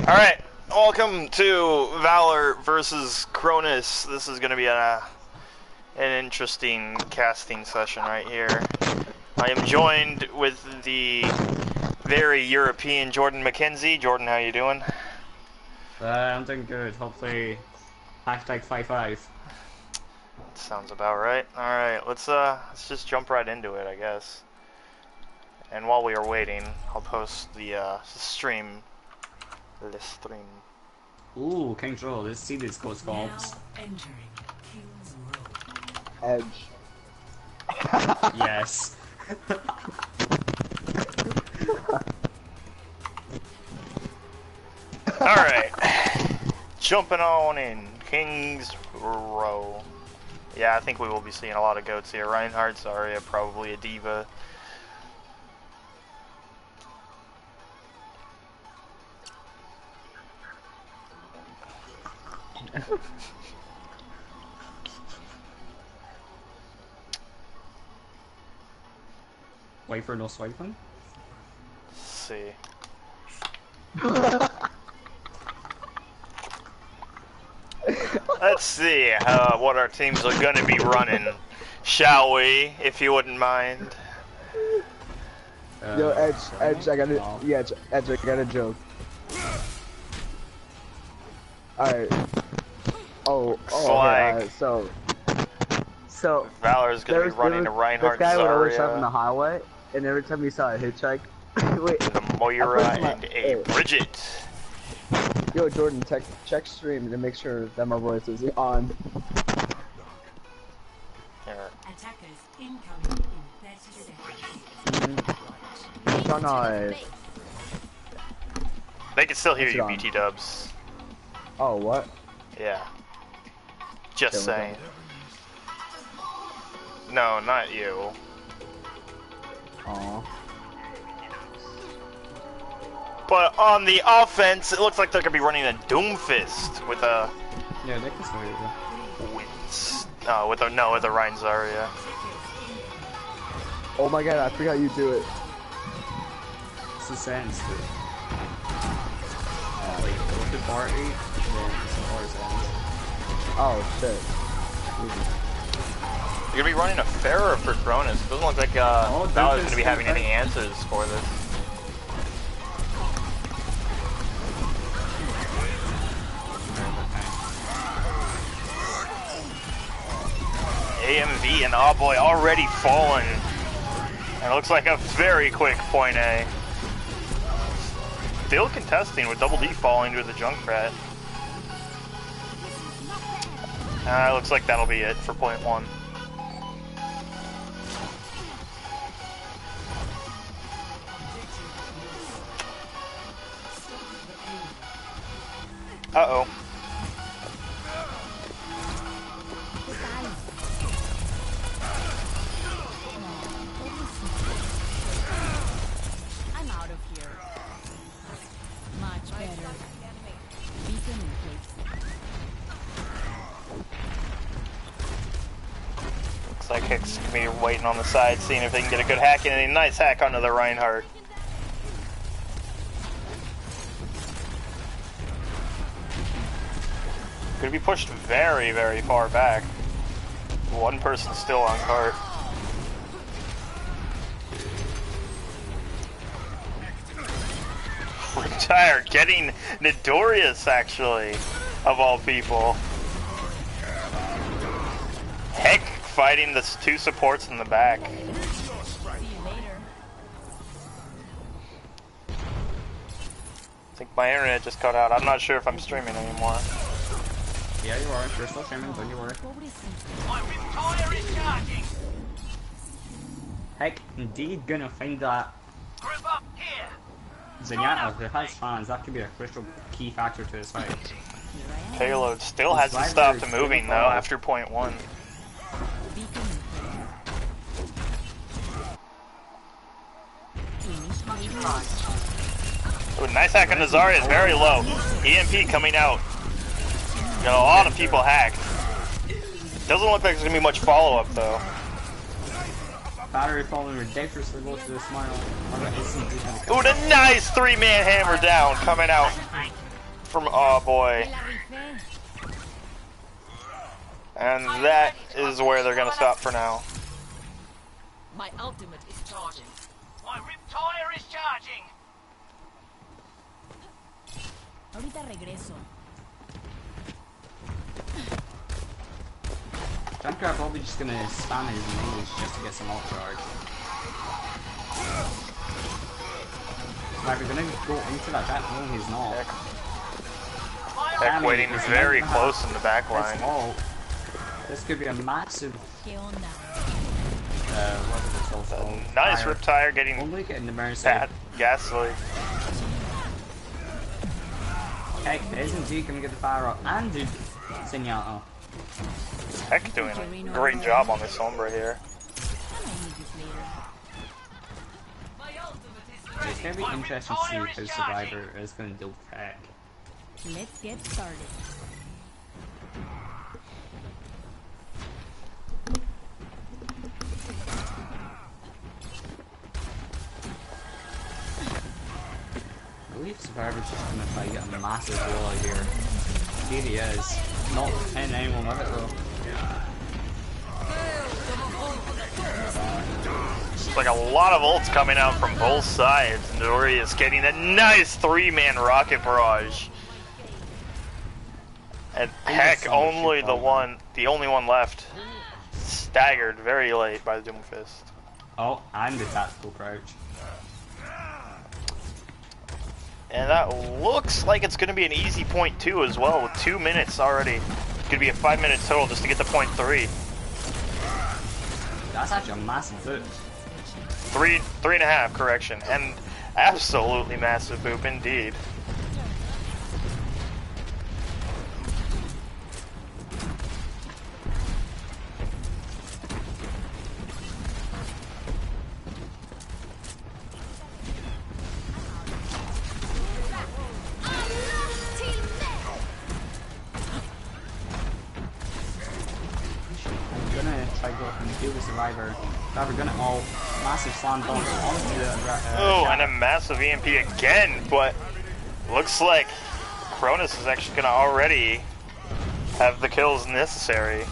Alright, welcome to Valor versus Cronus. This is going to be an interesting casting session right here. I am joined with the very European Jordan McKenzie. Jordan, how you doing? I'm doing good. Hopefully, #55. Sounds about right. Alright, let's just jump right into it, I guess. And while we are waiting, I'll post the stream. Ooh, King's Row. Let's see these go sculpts. Edge. Yes. Alright. Jumping on in. King's Row. Yeah, I think we will be seeing a lot of goats here. Reinhardt, Zarya, probably a diva. Wait for no swiping. Let's see. Let's see what our teams are going to be running, shall we? If you wouldn't mind. Yo, Edge, I gotta, yeah, Edge, I got a joke. Alright. Oh, like so Valor's gonna be running a Reinhardt, this guy would always stop in the Zarya, highway, and every time he saw a hitchhike, wait, a Moira, and a Bridget. Yo, Jordan, check stream to make sure that my voice is on. Here. Attackers incoming in 30 seconds. Turn on. They can still hear What's you, it on? BT dubs. Oh, what? Yeah. Just Okay, saying. No, not you. Aw. But on the offense, it looks like they're gonna be running a Doomfist with a Yeah, they can still hear you. with a Rein Zarya. Oh my god, I forgot you do it. It's the sense, dude. Like, go to bar 8, then it's the bar sense. Oh shit. You're gonna be running a Pharah for Cronus. It doesn't look like Valor's gonna be having any answers for this. AMV and Boy already fallen. And it looks like a very quick point A. Still contesting with Double D falling to the Junkrat. Looks like that'll be it for point 1. Uh-oh. I'm out of here. Much better. Beacon in place. Looks like Hicks can be waiting on the side, seeing if they can get a good hack in. And a nice hack onto the Reinhardt. Could be pushed very, very far back. One person still on cart. Retired, getting Nidorius actually, of all people. Heck, fighting the 2 supports in the back. See you later. I think my internet just cut out. I'm not sure if I'm streaming anymore. Yeah, you are. You're still streaming, don't you worry. Heck, indeed gonna find that Zenyatta, if it has fans, that could be a crucial key factor to this fight. Payload still hasn't stopped moving though after point 1. Beacon in place. Ooh, nice hack on the Zarya is very low. EMP coming out. Got a lot of people hacked. Doesn't look like there's gonna be much follow-up though. Battery falling ridiculously close to the smile. Ooh, the nice 3-man hammer down coming out. from Oh Boy. And that is where they're gonna stop for now. My ultimate is charging. My Riptire is charging. Ahorita regreso. Junkrat probably just gonna spam his maze just to get some ult charge. Like, we're gonna go into that back. No, he's not. Heck waiting very close in the back line. This could be a massive. ¿Qué onda? What's it called? Nice Riptire getting Only getting the mercy. that gaslight. Heck, isn't G gonna get the fire up? And dude, Zenyatta. Heck doing a great job on this Sombra here. I might need this later. It's gonna be interesting to see how Survivor is gonna deal with Heck. Let's get started. I believe Survivor's just gonna try to get a massive wall here. Indeed he is. Not hitting anyone with it though. It's like a lot of ults coming out from both sides. And Dory is getting a nice 3-man rocket barrage. And Heck only the only one left. Staggered very late by the Doomfist. Oh, and the tactical crouch. And that looks like it's going to be an easy point 2 as well, with 2 minutes already. It's going to be a 5-minute total just to get to point 3. That's actually a massive boost. 3.5, correction. And absolutely massive boop indeed. Survivor. Survivor gonna all massive slam dunk onto the oh, and a massive EMP again, but looks like Cronus is actually gonna already have the kills necessary.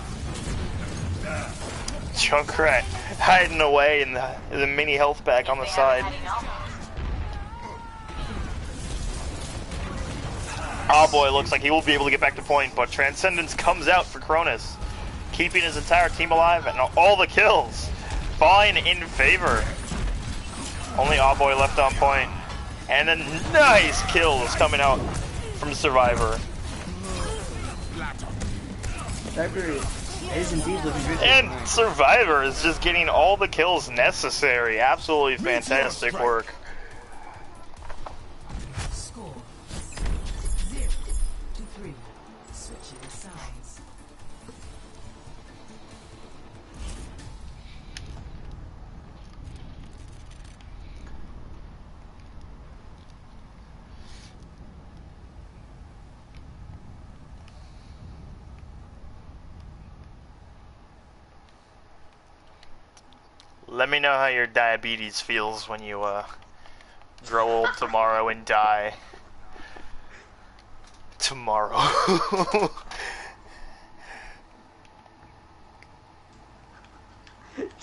Junkrat hiding away in the mini health pack on the side. Oh boy, looks like he will be able to get back to point, but Transcendence comes out for Cronus, keeping his entire team alive and all the kills falling in favor. Only Oh Boy left on point. And a nice kills coming out from Survivor. Is indeed looking good. And Survivor is just getting all the kills necessary. Absolutely fantastic work. Score 0-3. Switching sides. Let me know how your diabetes feels when you grow old tomorrow and die. Tomorrow.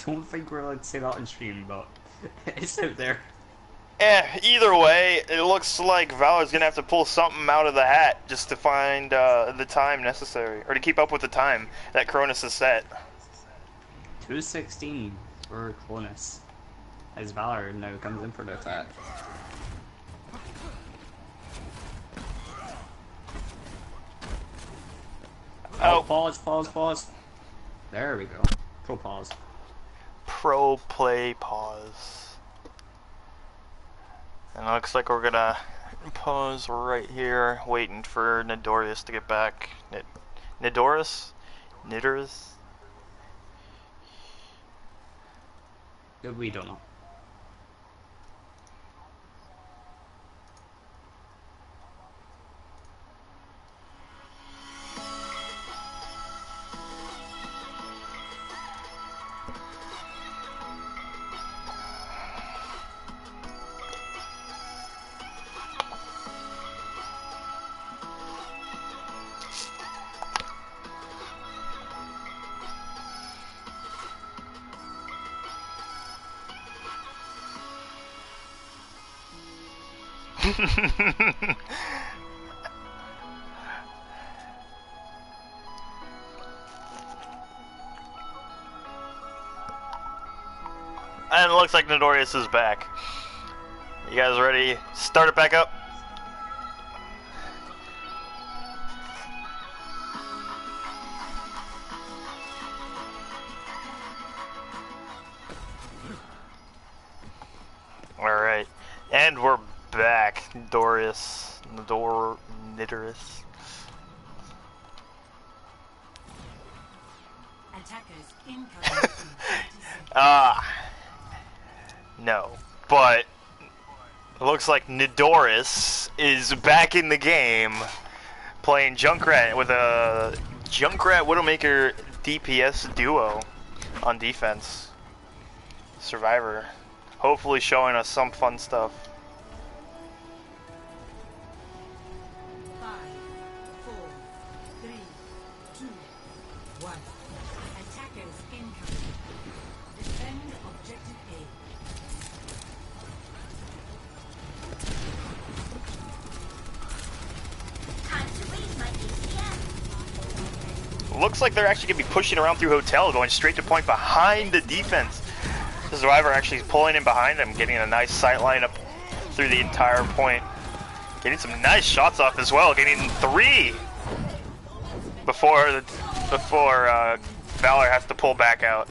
Don't think we're allowed to say that on stream, but it's out there. Either way, it looks like Valor's gonna have to pull something out of the hat just to find the time necessary, or to keep up with the time that Cronus has set. 2:16 for Cronus, as Valor now comes in for the attack. Oh, pause. There we go. Pro pause. Pro play pause. And it looks like we're gonna pause right here, waiting for Nidorius to get back. Nidorius? We don't know. And it looks like Nidorius is back. You guys ready? Start it back up. Alright. And we're back. Nidorius. Nidorus. Attackers incoming. No. But it looks like Nidorus is back in the game playing Junkrat with a Junkrat Widowmaker DPS duo on defense. Survivor. Hopefully showing us some fun stuff. 5, 4, 3, 2, 1. Attackers incoming. Defend objective A. Looks like they're actually going to be pushing around through hotel, going straight to point behind the defense. The Survivor actually is pulling in behind him, getting a nice sight line up through the entire point. Getting some nice shots off as well, getting 3 before Valor has to pull back out.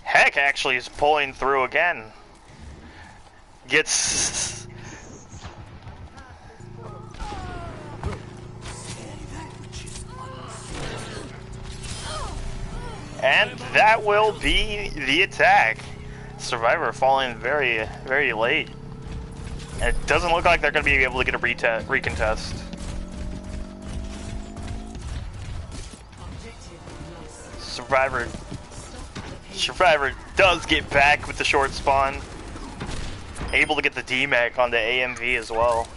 Heck actually is pulling through again. Gets... And that will be the attack. Survivor falling very, very late. And it doesn't look like they're going to be able to get a recontest. Survivor does get back with the short spawn. Able to get the DMAC on the AMV as well.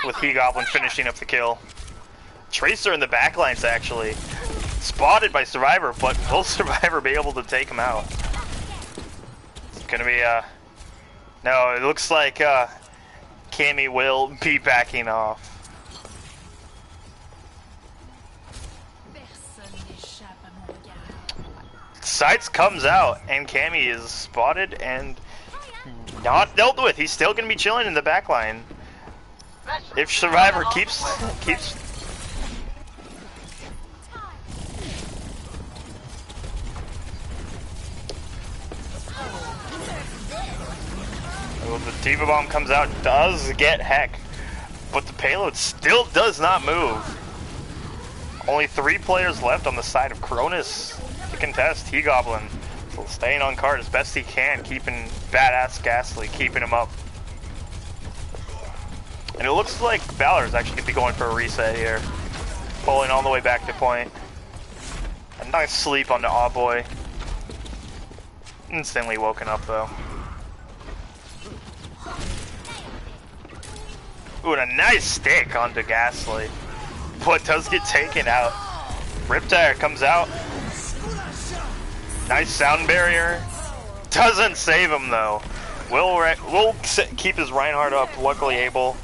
With He-Goblin finishing up the kill. Tracer in the backlines actually. Spotted by Survivor, but will Survivor be able to take him out? It's gonna be no, it looks like Cammy will be backing off. Sights comes out and Cammy is spotted and not dealt with. He's still gonna be chilling in the backline. If Survivor keeps well, the Diva Bomb comes out, does get Heck, but the payload still does not move. Only 3 players left on the side of Cronus to contest. He-Goblin still staying on card as best he can, keeping badass Ghastly, keeping him up. And it looks like Valor's actually going to be going for a reset here. Pulling all the way back to point. A nice sleep on the Aw Boy. Instantly woken up though. Ooh, and a nice stick onto Ghastly. But does get taken out. Riptire comes out. Nice sound barrier. Doesn't save him though. Will keep his Reinhardt up, luckily able.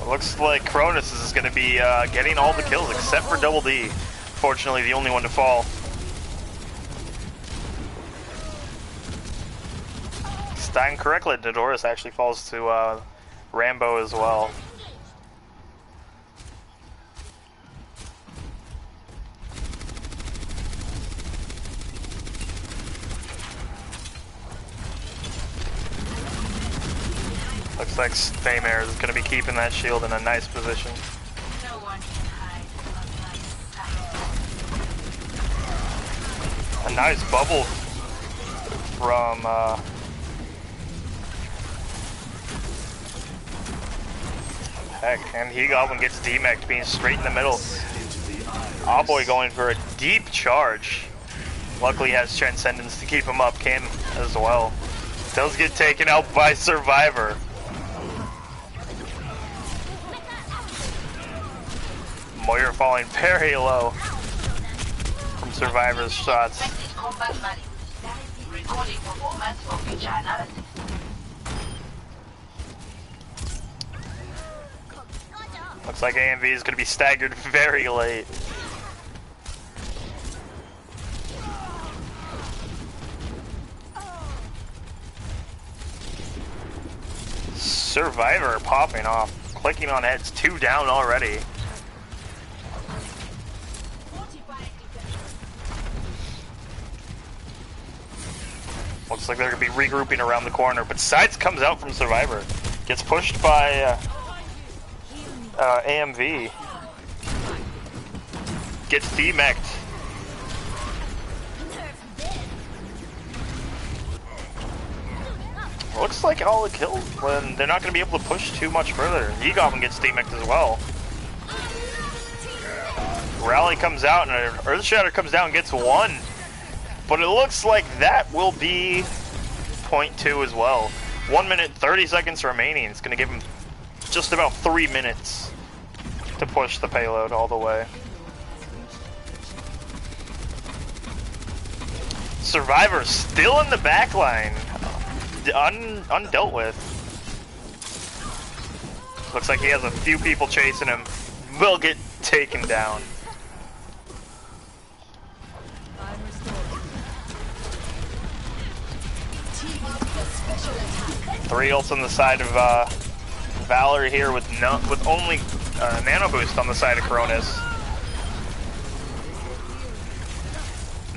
It looks like Cronus is going to be getting all the kills except for Double D. Fortunately, the only one to fall. Stein correctly, Nidorus actually falls to Rambo as well. Looks like Staymare is going to be keeping that shield in a nice position. No one can hide from my sight. A nice bubble from Heck, and He-Goblin gets DMAC'd being straight in the middle. Aw Boy going for a deep charge. Luckily he has Transcendence to keep him up, can as well. Does get taken out by Survivor. Moira falling very low from Survivor's shots. Recording performance for future analysis. Looks like AMV is going to be staggered very late. Survivor popping off, clicking on heads, 2 down already. Looks like they're going to be regrouping around the corner, but Sides comes out from Survivor. Gets pushed by AMV. Gets demeched. Looks like all the kills when they're not going to be able to push too much further. E-Goblin gets demeched as well. Rally comes out and Earthshatter comes down and gets 1. But it looks like that will be point 2 as well. 1 minute 30 seconds remaining. It's going to give him just about 3 minutes to push the payload all the way. Survivor still in the back line. Undealt with. Looks like he has a few people chasing him. Will get taken down. Three ults on the side of Valor here with only nano boost on the side of Cronus.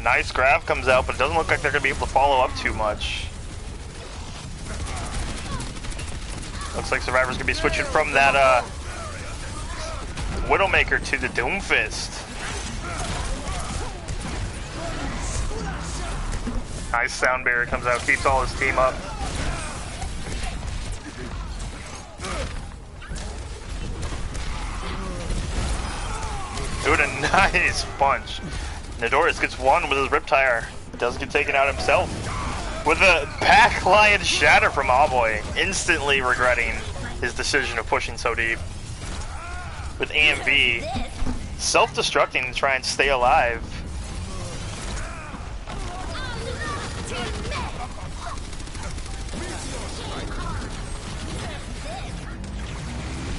Nice grab comes out, but it doesn't look like they're going to be able to follow up too much. Looks like Survivor's going to be switching from that Widowmaker to the Doomfist. Nice sound barrier comes out, keeps all his team up. Doing a nice punch. Nidorus gets 1 with his Riptire. Does get taken out himself. With a back lion shatter from Avoy, instantly regretting his decision of pushing so deep. With AMV self-destructing to try and stay alive.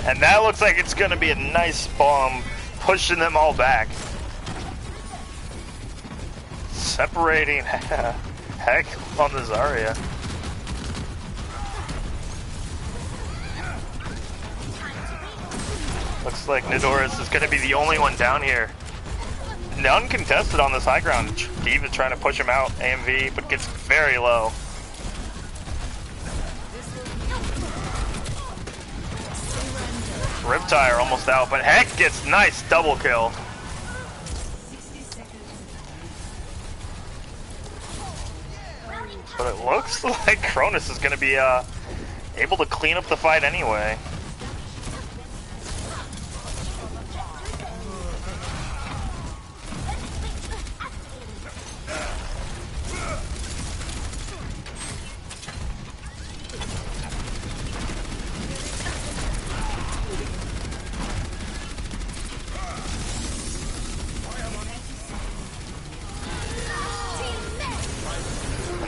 And that looks like it's going to be a nice bomb, pushing them all back. Separating heck on the Zarya. Looks like Nidorus is going to be the only one down here. None contested on this high ground. Diva trying to push him out, AMV, but gets very low. Riptire almost out, but Heck gets nice double kill. But it looks like Cronus is going to be able to clean up the fight anyway.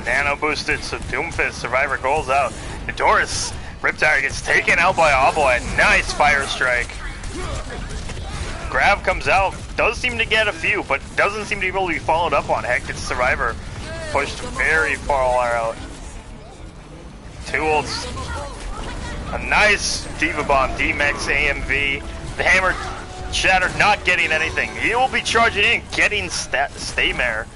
Nano boosted, so Doomfist, Survivor goals out. Nidorus, Riptire gets taken out by Avoy. Nice fire strike. Grab comes out, does seem to get a few, but doesn't seem to be able to be followed up on. Heck, it's Survivor pushed very far out. 2 ults. A nice Diva Bomb, D-Mex, AMV. The Hammer Shattered not getting anything. He will be charging in, getting Staymare.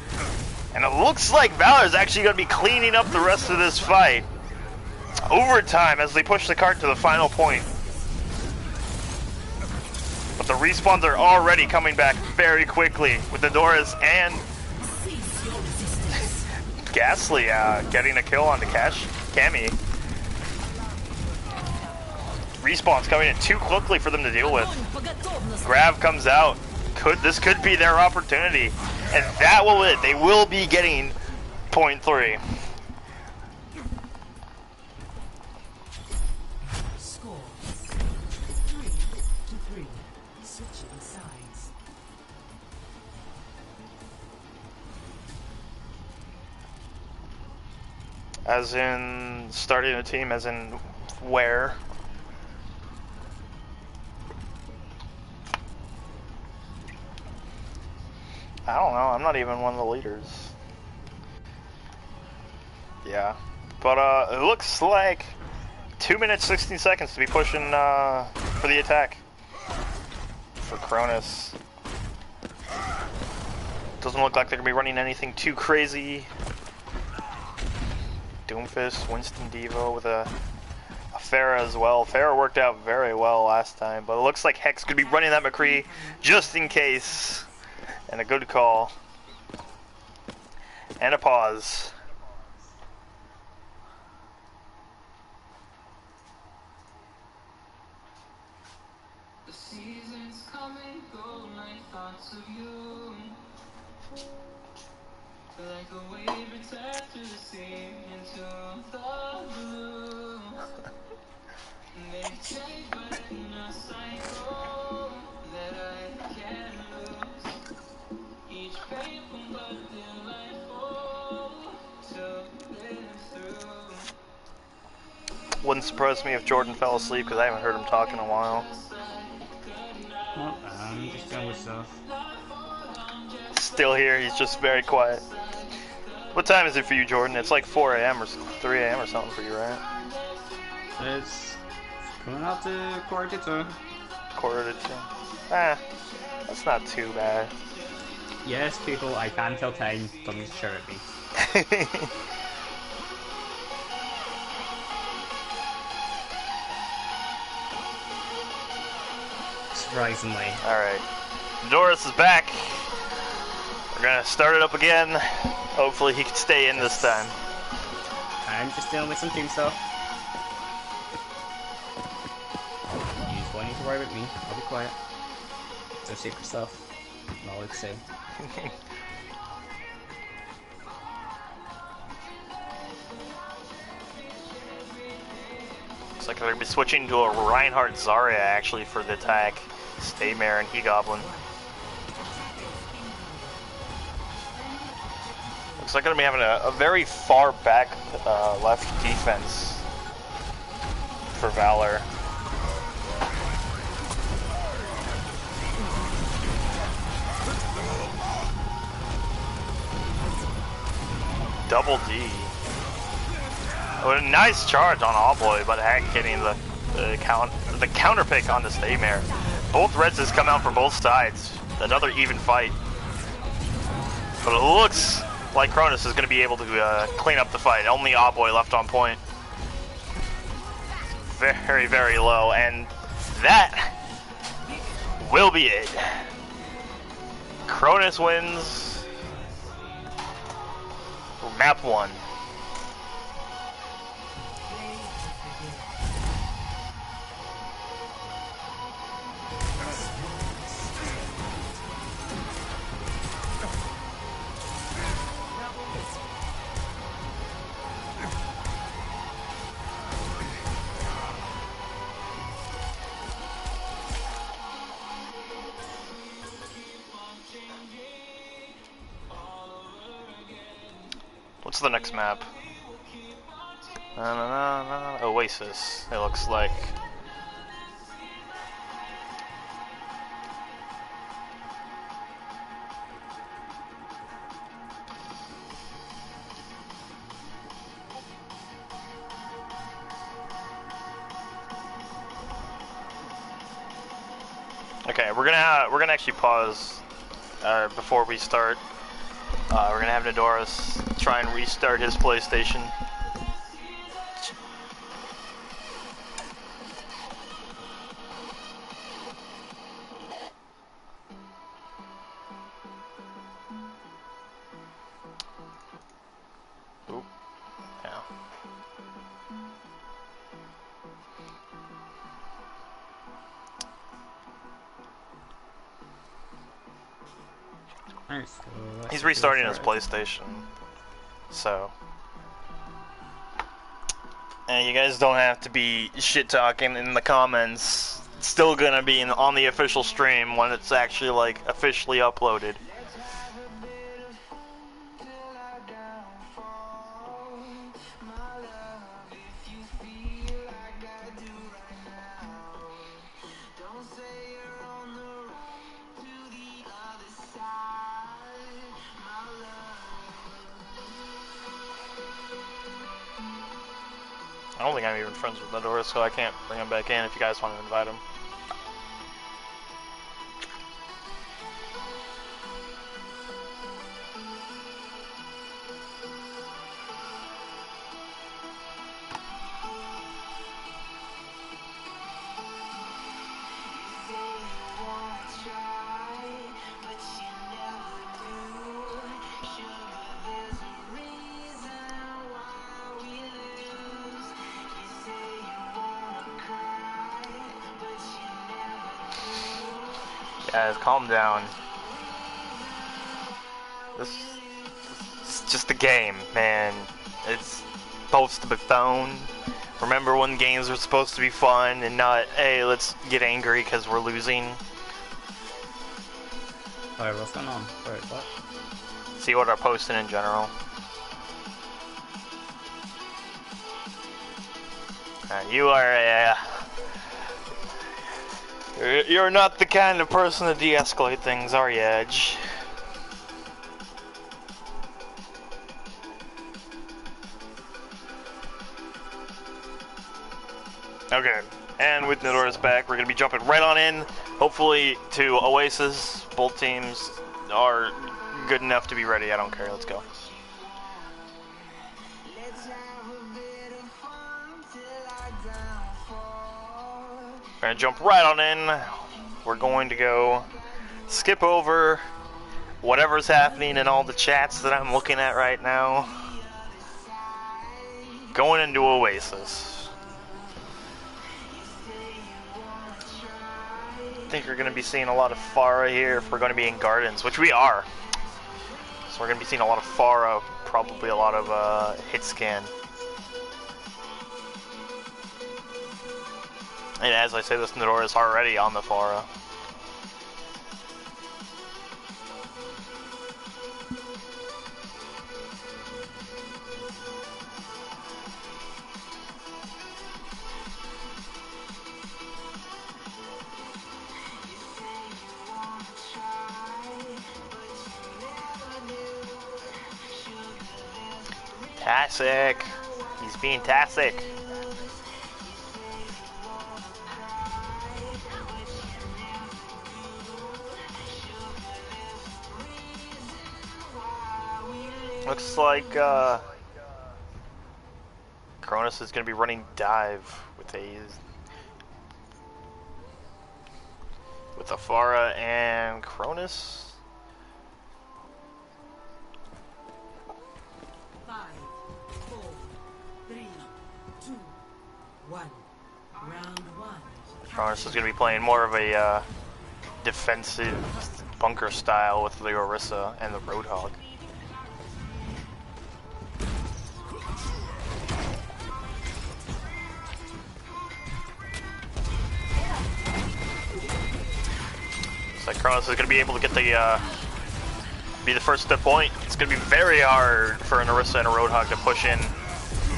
And it looks like Valor's actually going to be cleaning up the rest of this fight. Overtime as they push the cart to the final point. But the respawns are already coming back very quickly with Nidorus and Ghastly getting a kill on the Cammy. Respawns coming in too quickly for them to deal with. Grab comes out. This could be their opportunity. And that will it. They will be getting point 3. Score 3-3. Switching sides. As in starting a team, as in where? I don't know. I'm not even one of the leaders. Yeah. But it looks like 2 minutes 16 seconds to be pushing for the attack for Cronus. Doesn't look like they're gonna be running anything too crazy. Doomfist, Winston Devo with a Pharah as well. Pharah worked out very well last time, but it looks like Hex could be running that McCree just in case. And a good call. And a pause. The seasons come and go like thoughts of you. Like a wave returns to the sea into the blue. They take but in a cycle that I can't lose. Each painful but delightful to live through. Wouldn't surprise me if Jordan fell asleep because I haven't heard him talk in a while. Oh, I'm just dealing with stuff. Still here, he's just very quiet. What time is it for you, Jordan? It's like 4 a.m. or 3 a.m. or something for you, right? It's coming out to quarter to 2. Quarter to 2. That's not too bad. Yes, people, I can tell time. Don't shout at me. Surprisingly. Alright. Doris is back. We're gonna start it up again. Hopefully he can stay in this time. I'm just dealing with some team stuff. You just won't need to worry about me. I'll be quiet. No secret stuff. Not allowed to say. Looks like they're gonna be switching to a Reinhardt Zarya actually for the attack. Staymare and He-Goblin. Looks like they're gonna be having a very far back left defense for Valor. Double D. Oh, a nice charge on Allboy, but Hack getting the counter pick on the Staymare. Both Reds has come out from both sides. Another even fight. But it looks like Cronus is going to be able to clean up the fight. Only Allboy left on point. Very, very low, and that will be it. Cronus wins map 1. What's the next map? Oasis, it looks like. Okay, we're gonna actually pause before we start. We're gonna have Nadoris try and restart his PlayStation. Oop. Yeah. Alright, so He's restarting his PlayStation. So. And you guys don't have to be shit talking in the comments. It's still gonna be on the official stream when it's actually like officially uploaded. I don't think I'm even friends with Medora, so I can't bring him back in if you guys want to invite him. Guys, calm down. It's just a game, man. It's supposed to be fun. Remember when games were supposed to be fun and not, hey, let's get angry because we're losing. Alright, what's going on? Wait, what? See what I'm posting in general. You are a... You're not the kind of person to de-escalate things, are you, Edge? Okay, and with Nidora's back, we're going to be jumping right on in, hopefully to Oasis. Both teams are good enough to be ready. I don't care. Let's go. We're going to jump right on in. We're going to go skip over whatever's happening in all the chats that I'm looking at right now. Going into Oasis. I think we're going to be seeing a lot of Pharah here if we're going to be in Gardens, which we are. So we're going to be seeing a lot of Pharah, probably a lot of hit scan. And as I say, this Nidora is already on the Pharah. Tassic. He's being Tassic. Looks like Cronus is going to be running dive with a Pharah and Cronus. 5, 4, 3, 2, 1. Round 1. Cronus is going to be playing more of a defensive bunker style with the Orisa and the Roadhog. Looks like Cronus is going to be able to get the be the first to point. It's going to be very hard for an Orisa and a Roadhog to push in.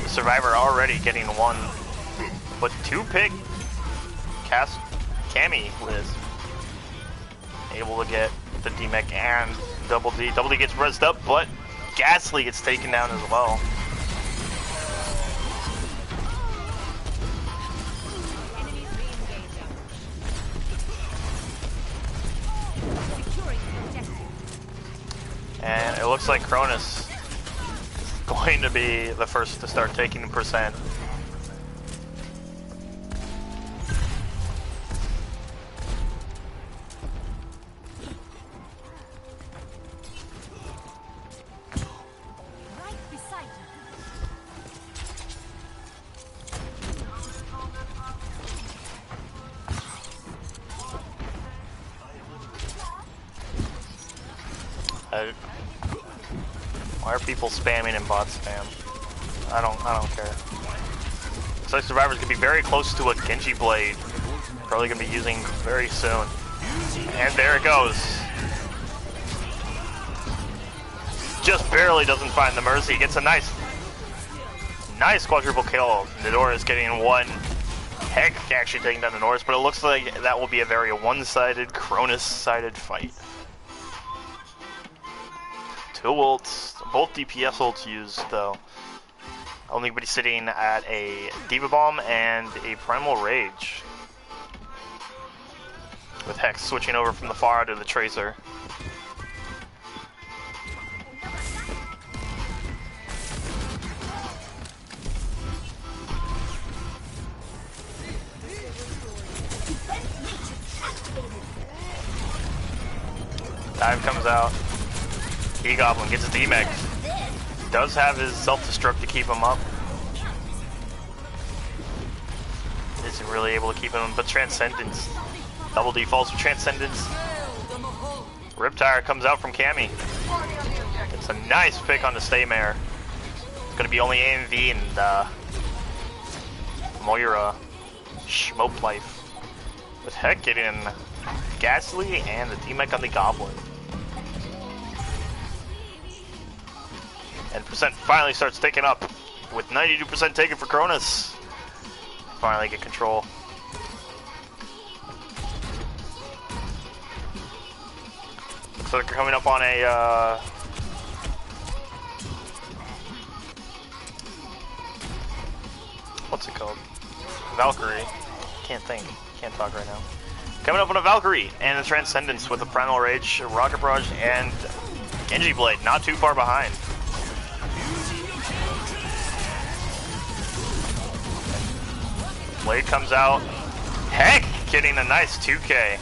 The Survivor already getting one, but two pick cast Cammy Liz able to get the D-Mech and Double D. Double D gets rezzed up, but Ghastly gets taken down as well. And it looks like Cronus is going to be the first to start taking the percent. Right beside Why are people spamming in bot spam? I don't care. Looks like Survivor's gonna be very close to a Genji Blade. Probably gonna be using very soon. And there it goes. Just barely doesn't find the Mercy. Gets a nice quadruple kill. Nidora is getting one. Heck, actually taking down the Norris, but it looks like that will be a very one-sided, Cronus-sided fight. Two ults, both DPS ults used though. Only be sitting at a Diva Bomb and a Primal Rage. With Hex switching over from the Pharah to the Tracer. Dive comes out. E-Goblin gets his D-Meg. Does have his self-destruct to keep him up. Isn't really able to keep him, but Transcendence. Double D falls for Transcendence. Riptire comes out from Cammy. It's a nice pick on the Staymare. It's gonna be only AMV and Moira. Smoke Life. With Heck getting Ghastly and the D-Mech on the Goblin. And percent finally starts ticking up with 92% taken for Cronus. Finally get control. Looks like they're coming up on a what's it called? Valkyrie. Can't think. Can't talk right now. Coming up on a Valkyrie and a Transcendence with a Primal Rage, Rocket Barrage, and Genji Blade. Not too far behind. Blade comes out. Heck, getting a nice 2K.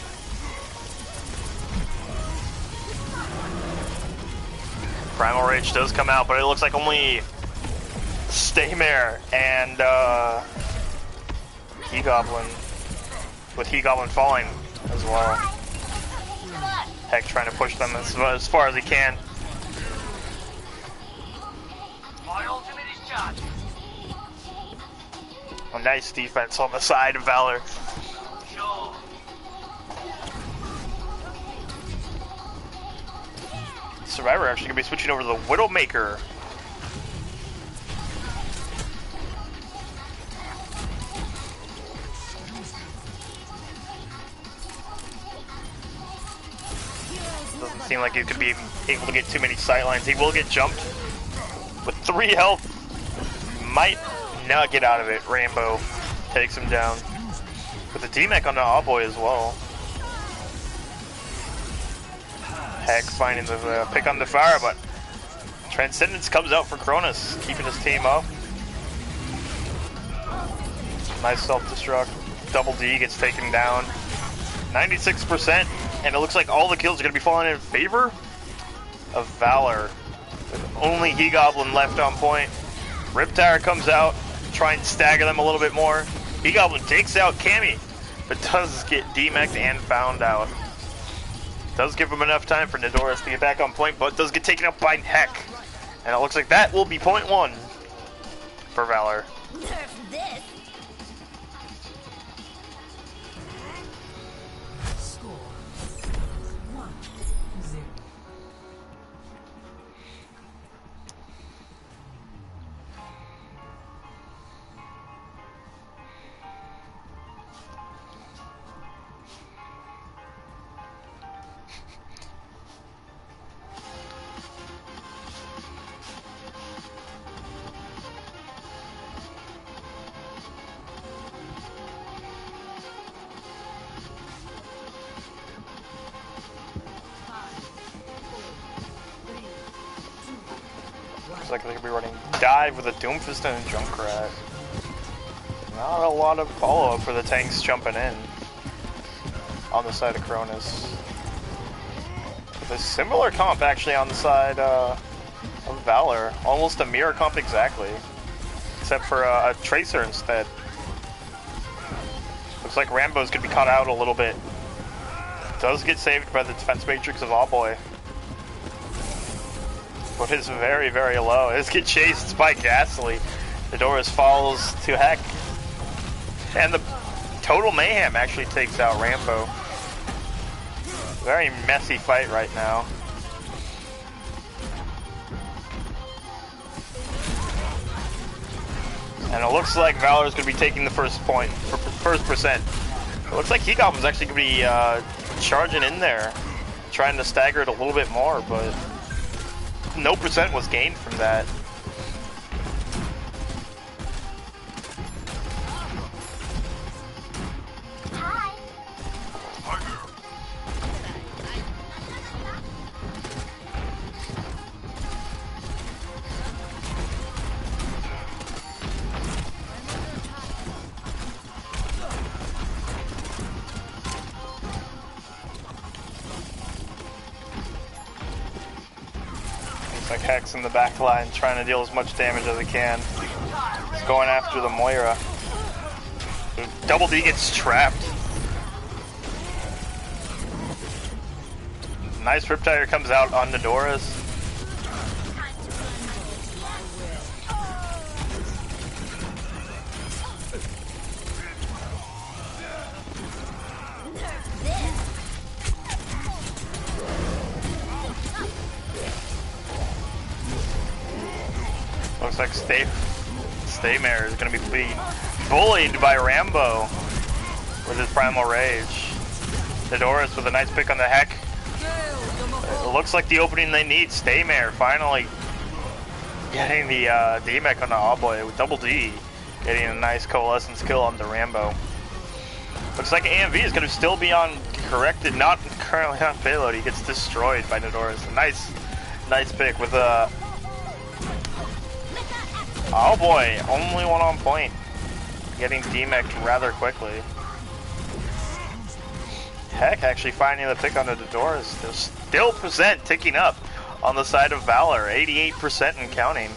Primal Rage does come out, but it looks like only Staymare and He-Goblin, with He-Goblin falling as well. Heck trying to push them as far as he can. My ultimate is charging. A nice defense on the side of Valor. Sure. Survivor actually gonna be switching over to the Widowmaker. Doesn't seem like he's gonna be able to get too many sightlines. He will get jumped with 3 health. Might not get out of it. Rambo takes him down with the D-Mech on the Awboy as well. Heck finding the pick on the fire, but Transcendence comes out for Cronus, keeping his team up. Nice self-destruct. Double D gets taken down. 96%, and it looks like all the kills are going to be falling in favor of Valor. With only He-Goblin left on point. Riptire comes out, try and stagger them a little bit more. He-Goblin takes out Cammy, but does get D-Mech'd and found out. Does give him enough time for Nidoras to get back on point, but does get taken out by Heck. And it looks like that will be point 1 for Valor. Nerf this. Score 1-0. Looks like they're going to be running Dive with a Doomfist and a Junkrat. Not a lot of follow-up for the tanks jumping in on the side of Cronus. With a similar comp actually on the side of Valor. Almost a mirror comp exactly. Except for a Tracer instead. Looks like Rambo's going to be caught out a little bit. Does get saved by the defense matrix of Awboy. But is very, very low. It's get chased by Ghastly. Nidoras falls to Heck. And the Total Mayhem actually takes out Rambo. Very messy fight right now. And it looks like Valor's going to be taking the first point, first percent. It looks like He-Goblin's actually going to be charging in there, trying to stagger it a little bit more, but no percent was gained from that. like Hex in the back line trying to deal as much damage as he can. He's going after the Moira. Double D gets trapped. Nice Riptire comes out on Nidoras. Looks like Staymare is going to be bullied by Rambo with his Primal Rage. Nidoras with a nice pick on the Heck. It looks like the opening they need. Staymare finally getting the D-Mech on the Awboy with Double D. Getting a nice Coalescence kill on the Rambo. Looks like AMV is going to still be on corrected, not currently on payload. He gets destroyed by Nidoras. A nice pick with a... Oh boy, only one on point. Getting D-Mech'd rather quickly. Heck, actually finding the pick on the Nidoras. There's still percent ticking up on the side of Valor. 88% and counting.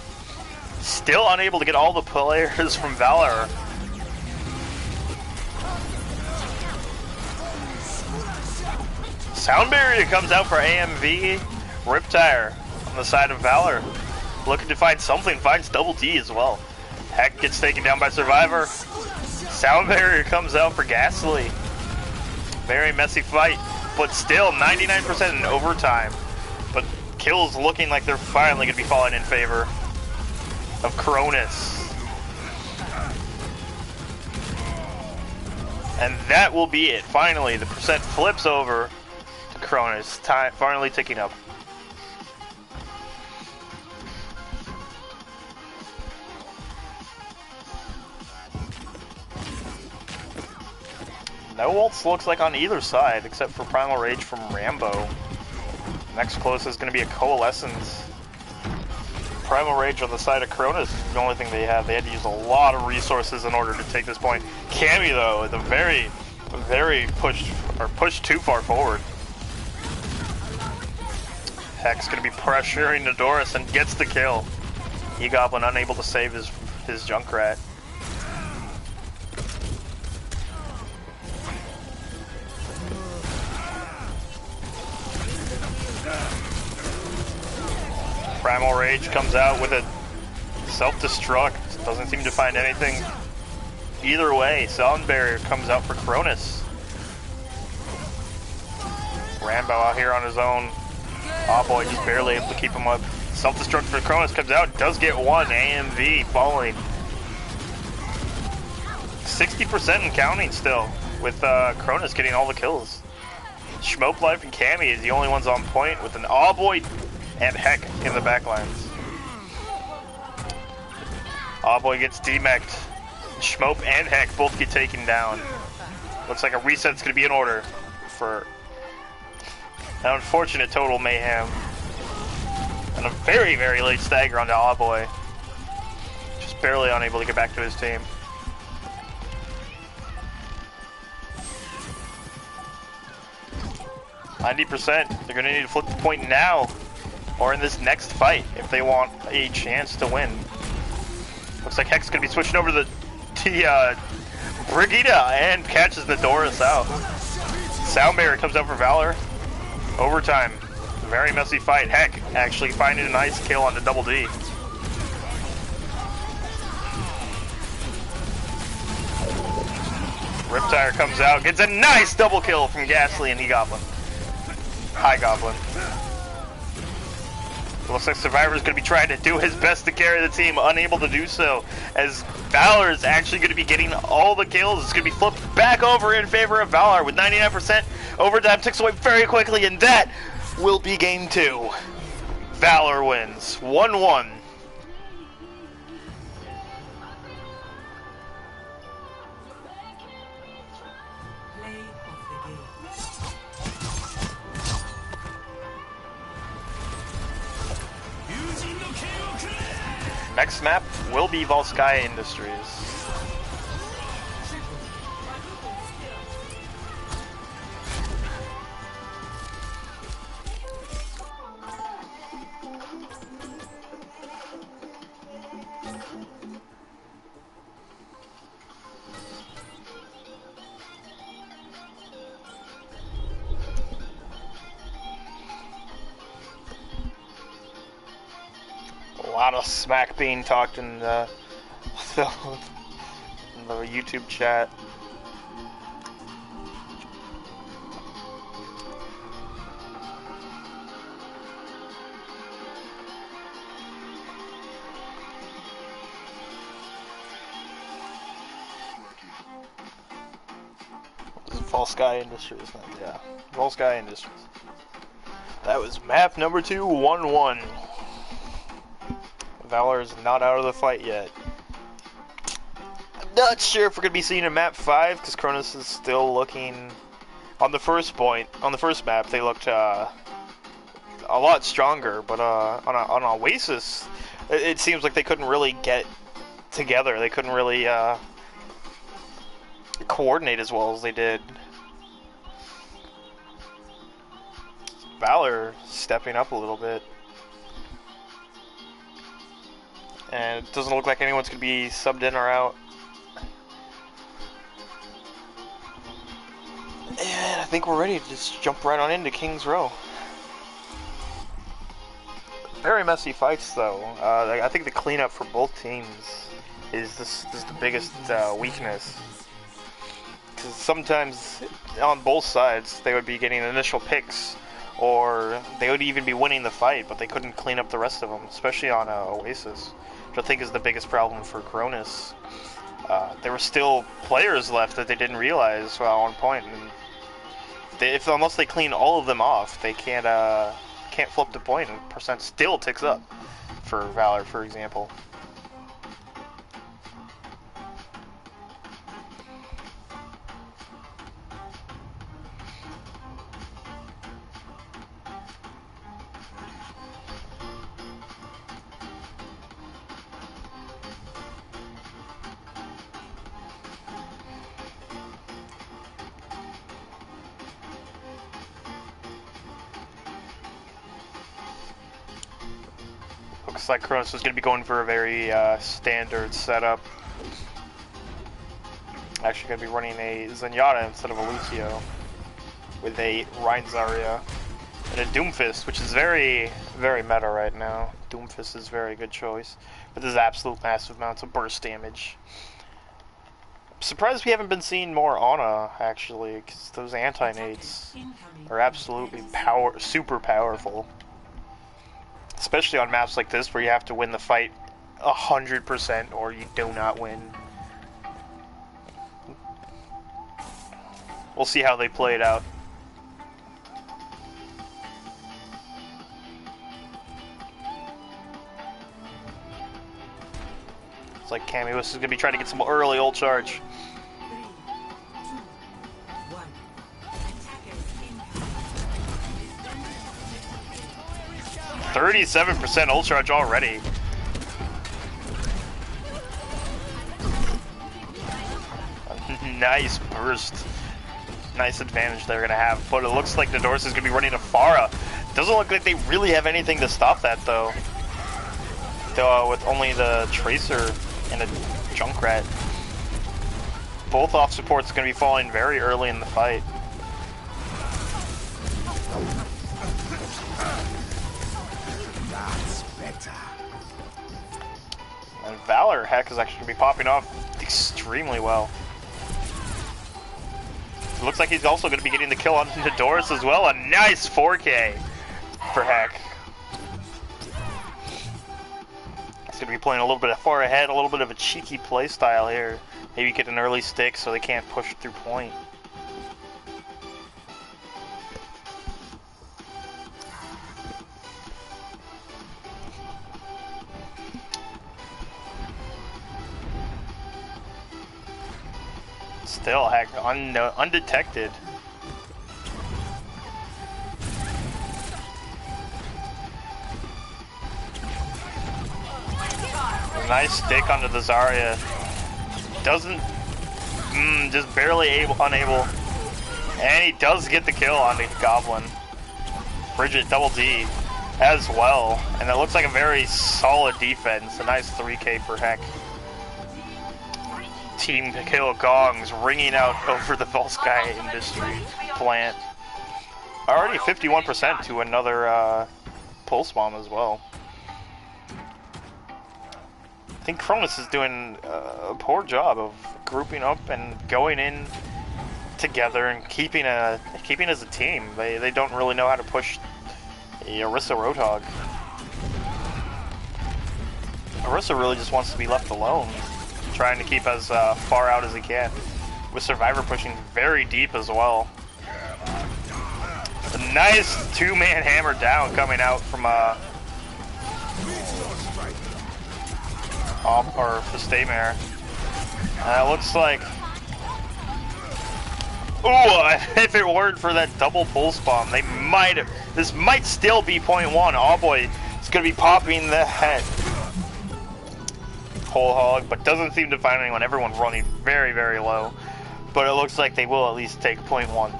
Still unable to get all the players from Valor. Sound Barrier comes out for AMV. Riptire on the side of Valor. Looking to find something, finds Double D as well. Heck gets taken down by Survivor. Sound Barrier comes out for Ghastly. Very messy fight, but still 99% in overtime. But kills looking like they're finally going to be falling in favor of Cronus. And that will be it. Finally, the percent flips over to Cronus. Time finally ticking up. No ults looks like on either side, except for Primal Rage from Rambo. Next closest is going to be a Coalescence. Primal Rage on the side of Cronus is the only thing they have. They had to use a lot of resources in order to take this point. Cammy, though, is a very pushed too far forward. Heck's going to be pressuring Nidoras and gets the kill. E-Goblin unable to save his Junkrat. Primal Rage comes out with a self-destruct. Doesn't seem to find anything either way. Sound Barrier comes out for Cronus. Rambo out here on his own. Oh boy, just barely able to keep him up. Self-destruct for Cronus comes out. Does get one. AMV falling. 60% and counting still, with Cronus getting all the kills. Schmope Life and Cammy is the only ones on point with an Awboy and Heck in the backlines. Awboy gets D-Mech'd. Schmope and Heck both get taken down. Looks like a reset's going to be in order for an unfortunate total mayhem. And a very, very late stagger onto Awboy. Just barely unable to get back to his team. %. They're going to need to flip the point now, or in this next fight, if they want a chance to win. Looks like Heck's going to be switching over to the Brigitte and catches Nidoras out. Sound Barrier comes out for Valor. Overtime. Very messy fight. Heck actually finding a nice kill on the Double D. Riptire comes out, gets a nice double kill from Ghastly and E-Goblin. Hi, Goblin. It looks like Survivor's going to be trying to do his best to carry the team, unable to do so, as Valor is actually going to be getting all the kills. It's going to be flipped back over in favor of Valor with 99%. Overtime ticks away very quickly, and that will be game 2. Valor wins 1-1. Next map will be Volskaya Industries. lot of smack being talked in the YouTube chat. False Sky Industries, yeah. False Sky Industries. That was map number 2, 1-1. Valor is not out of the fight yet. I'm not sure if we're going to be seeing a map 5, because Cronus is still looking... On the first map, they looked a lot stronger, but on Oasis, it seems like they couldn't really get together. They couldn't really coordinate as well as they did. Valor stepping up a little bit. And it doesn't look like anyone's going to be subbed in or out. And I think we're ready to just jump right on into King's Row. Very messy fights, though. I think the cleanup for both teams is the biggest weakness. Because sometimes on both sides they would be getting initial picks, or they would even be winning the fight, but they couldn't clean up the rest of them, especially on Oasis, which I think is the biggest problem for Cronus. There were still players left that they didn't realize at one point, and unless they clean all of them off, they can't flip the point, and percent still ticks up for Valor, for example. Looks like Cronus is going to be going for a very standard setup. Actually going to be running a Zenyatta instead of a Lucio, with a Rein Zarya and a Doomfist, which is very, very meta right now. Doomfist is a very good choice, but there's absolute massive amounts of burst damage. I'm surprised we haven't been seeing more Ana, actually, because those anti-nades are absolutely super powerful. Especially on maps like this where you have to win the fight 100% or you do not win. We'll see how they play it out. It's like Camus is going to be trying to get some early ult charge. 37% ult charge already. Nice burst. Nice advantage they're going to have. But it looks like Nadorus is going to be running a Pharah. Doesn't look like they really have anything to stop that, though. With only the Tracer and a Junkrat. Both off supports going to be falling very early in the fight. And Valor Heck is actually going to be popping off extremely well. It looks like he's also going to be getting the kill on Nadorus as well. A nice 4K for Heck. He's going to be playing a little bit far ahead, a little bit of a cheeky play style here. Maybe get an early stick so they can't push through point. Still, Heck, undetected. Nice stick onto the Zarya. Doesn't, just barely unable. And he does get the kill on the Goblin. Bridget, double D as well. And it looks like a very solid defense. A nice 3K for Heck. Team kill gongs ringing out over the False Sky Industry plant. Already 51% to another pulse bomb as well. think Cronus is doing a poor job of grouping up and going in together and keeping as a team. They don't really know how to push the Orisa Roadhog. Orisa really just wants to be left alone, trying to keep as far out as he can, with Survivor pushing very deep as well. A nice two-man hammer down coming out from or Fistamere. Looks like... Ooh, if it weren't for that double pulse bomb, they might have... This might still be point one. Oh boy, it's going to be popping the head. Whole hog, but doesn't seem to find anyone. Everyone running very, very low. But it looks like they will at least take point one.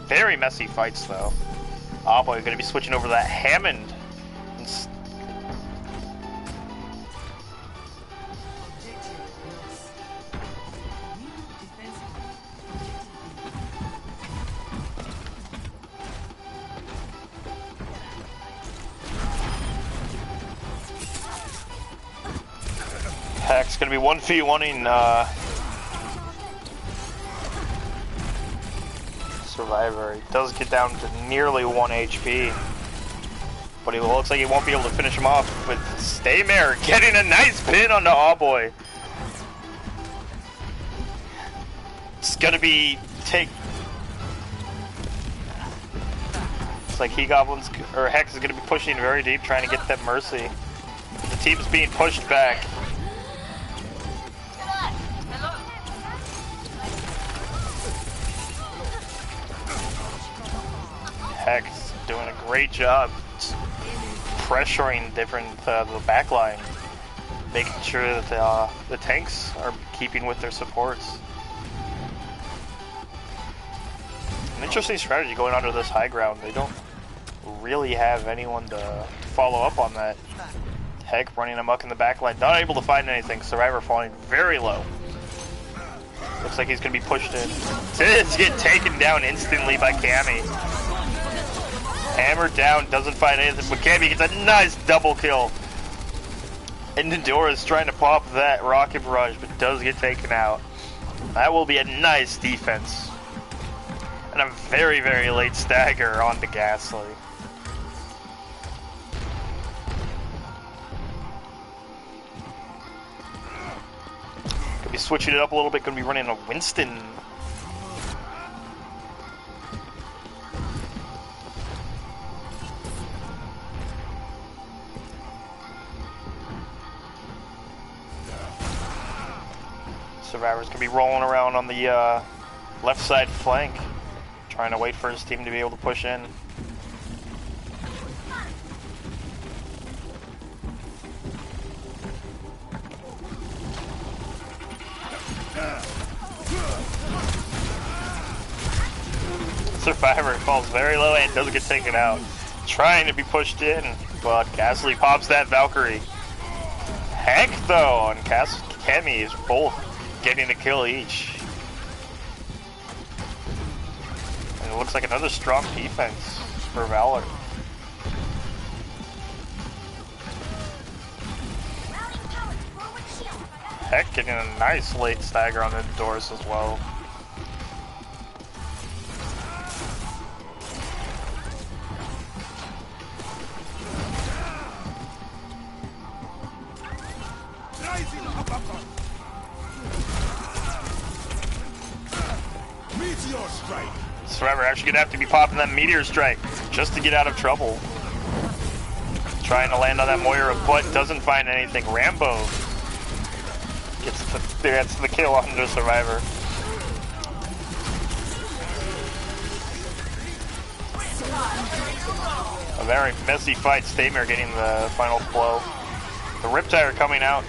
Very messy fights, though. Oh boy, going to be switching over to that Hammond. Heck's gonna be 1v1ing Survivor. He does get down to nearly 1 HP. But he looks like he won't be able to finish him off with Staymare getting a nice pin on the Awboy. It's gonna be It's like He-Goblins, or Hex is gonna be pushing very deep, trying to get that Mercy. The team's being pushed back. Hex doing a great job pressuring the backline, making sure that the tanks are keeping with their supports. An interesting strategy going onto this high ground. They don't really have anyone to follow up on that. Heck running amok in the backline, not able to find anything. Survivor falling very low. Looks like he's going to be pushed in. To get taken down instantly by Cammy. Hammered down, doesn't find anything, but Cammy gets a nice double kill. And Nidora is trying to pop that Rocket Barrage, but does get taken out. That will be a nice defense. And a very, very late stagger onto Ghastly. Could be switching it up a little bit, gonna be running a Winston. Survivor's gonna be rolling around on the left side flank, trying to wait for his team to be able to push in. Survivor falls very low and doesn't get taken out. Trying to be pushed in, but Ghastly pops that Valkyrie. Heck though, and Cammy is both getting a kill each. And it looks like another strong defense for Valor. Heck getting a nice late stagger on the Doors as well. Survivor actually gonna have to be popping that Meteor Strike just to get out of trouble. Trying to land on that Moira, but doesn't find anything. Rambo gets the kill on the Survivor. A very messy fight. Staymare getting the final blow. The Riptire coming out.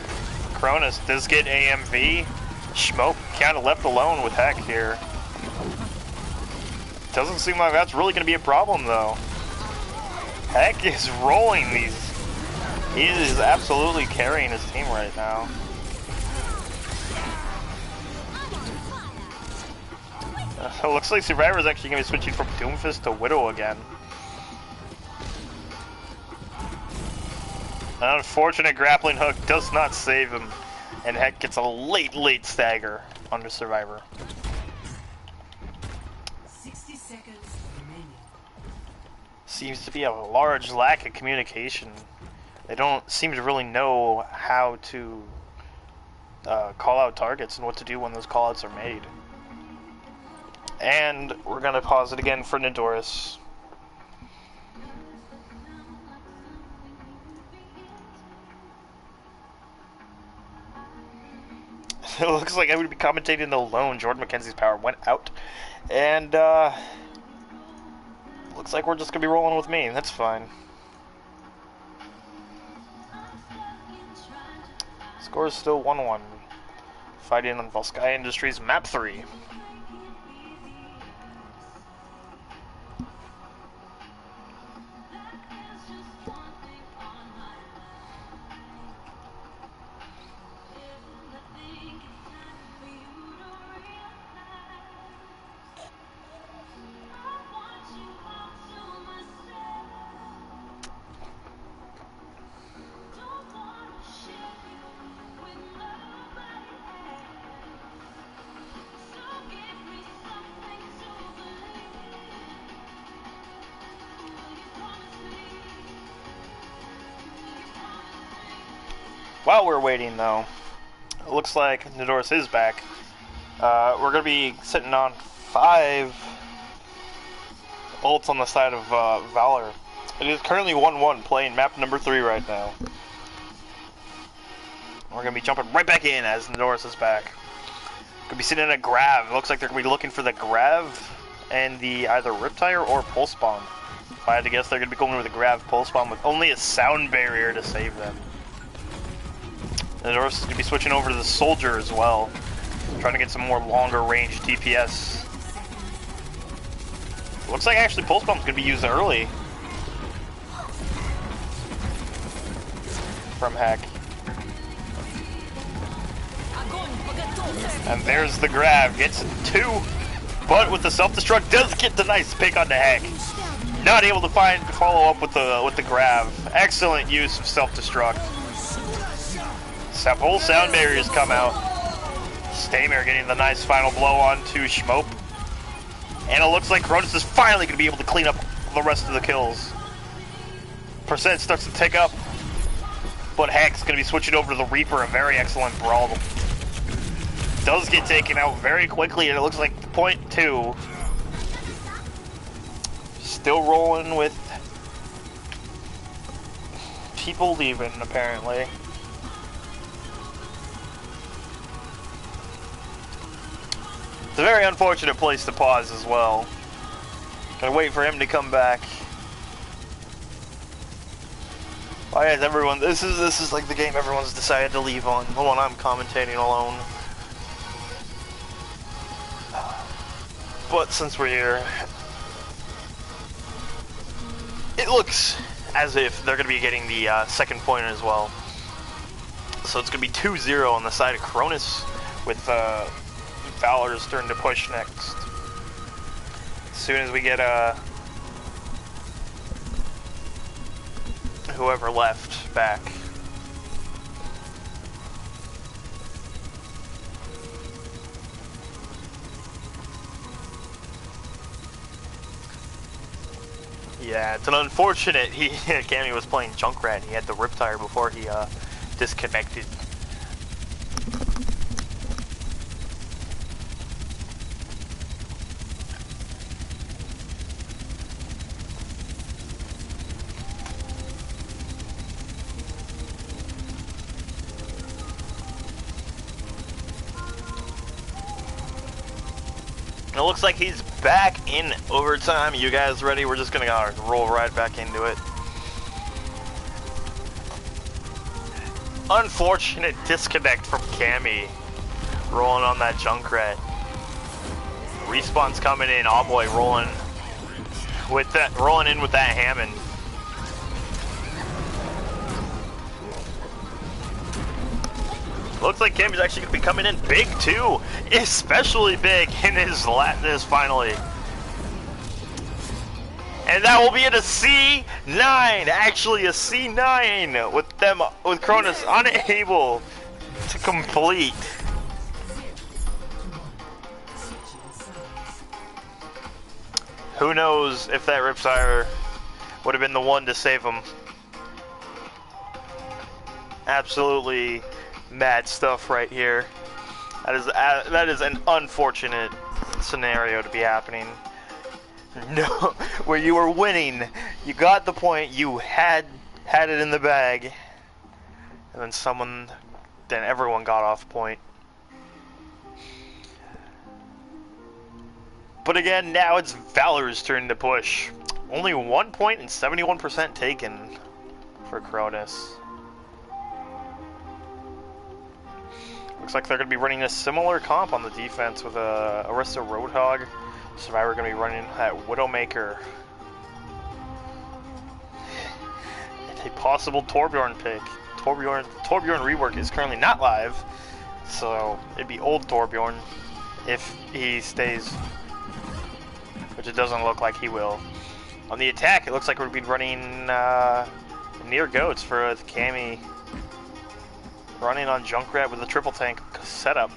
Cronus does get AMV. Schmoke kind of left alone with Heck here. Doesn't seem like that's really going to be a problem though. Heck is rolling these. He is absolutely carrying his team right now. It looks like Survivor is actually going to be switching from Doomfist to Widow again. An unfortunate grappling hook does not save him, and Heck gets a late stagger under Survivor. 60 seconds remaining. Seems to be a large lack of communication. They don't seem to really know how to call out targets and what to do when those callouts are made. And we're gonna pause it again for Nidoris. It looks like I would be commentating alone. Jordan McKenzie's power went out, and looks like we're just gonna be rolling with me. That's fine. Score is still 1-1. Fighting on Volsky Industries map 3. While we're waiting, though, it looks like Nidoris is back. We're going to be sitting on 5 ults on the side of Valor. It is currently 1-1, playing map number 3 right now. We're going to be jumping right back in as Nidoris is back. Going to be sitting in a Grav. It looks like they're going to be looking for the Grav and the either Riptire or Pulse Bomb. If I had to guess, they're going to be going with the Grav Pulse Bomb with only a sound barrier to save them. Nidoris is going to be switching over to the Soldier as well, trying to get some more longer range DPS. Looks like actually Pulse Bomb's going to be used early from Heck. And there's the Grav, gets 2, but with the self-destruct does get the nice pick on the Heck. Not able to follow up with the Grav. Excellent use of self-destruct. Whole sound barriers come out. Stamer getting the nice final blow on to Schmope. And it looks like Cronus is finally going to be able to clean up the rest of the kills. Percent starts to tick up. But Heck's going to be switching over to the Reaper, a very excellent brawl. Does get taken out very quickly, and it looks like point 2. Still rolling with people leaving, apparently. It's a very unfortunate place to pause as well. Gotta wait for him to come back. Why is everyone? This is like the game everyone's decided to leave on. The one I'm commentating alone. But since we're here, it looks as if they're gonna be getting the second point as well. So it's gonna be 2-0 on the side of Cronus with Valor's turn to push next. As soon as we get whoever left back. Yeah, it's an unfortunate. Cammy was playing Junkrat. He had the Riptire before he disconnected. It looks like he's back in overtime. You guys ready? We're just gonna roll right back into it. Unfortunate disconnect from Cammy. Rolling on that Junkrat. Respawn's coming in. Oh boy, rolling in with that Hammond. Looks like Cammy's actually going to be coming in big too, especially big in his finally. And that will be at a C9, actually a C9, with Cronus unable to complete. Who knows if that Riptire would have been the one to save him. Absolutely mad stuff right here. That is an unfortunate scenario to be happening. No, where you were winning, you got the point, you had it in the bag, and then everyone got off point. But again, now it's Valor's turn to push. Only 1 point and 71% taken for Cronus. Looks like they're going to be running a similar comp on the defense with Orisa Roadhog. Survivor going to be running that Widowmaker. And a possible Torbjorn pick. Torbjorn rework is currently not live, so it'd be old Torbjorn if he stays, which it doesn't look like he will. On the attack, it looks like we'll be running near goats for the Cammy. Running on Junkrat with a triple tank setup.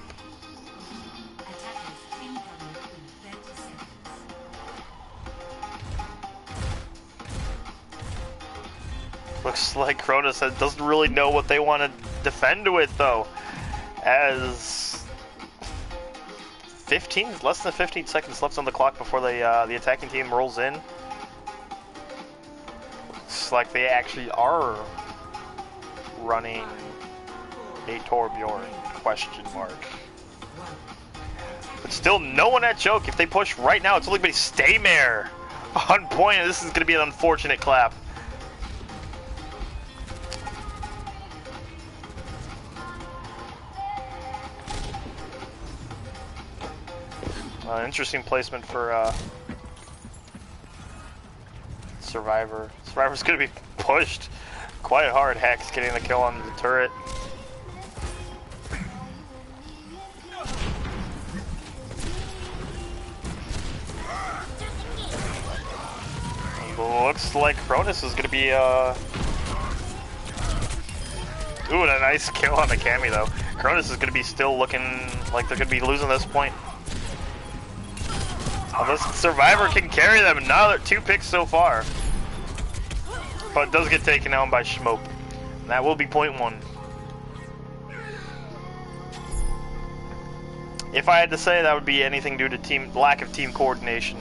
Looks like Cronus doesn't really know what they want to defend with, though, as less than 15 seconds left on the clock before the attacking team rolls in. Looks like they actually are running a Torbjorn, question mark. But still, no one at choke. If they push right now, it's only going to be Staymare on point, and this is going to be an unfortunate clap. Interesting placement for Survivor. Survivor's going to be pushed quite hard. Hex getting the kill on the turret. Looks like Cronus is going to be ooh, and a nice kill on the Cammy though. Cronus is going to be still looking like they're going to be losing this point. Unless Survivor can carry them. Another 2 picks so far. But it does get taken down by Schmope. And that will be point 1. If I had to say, that would be anything due to lack of team coordination.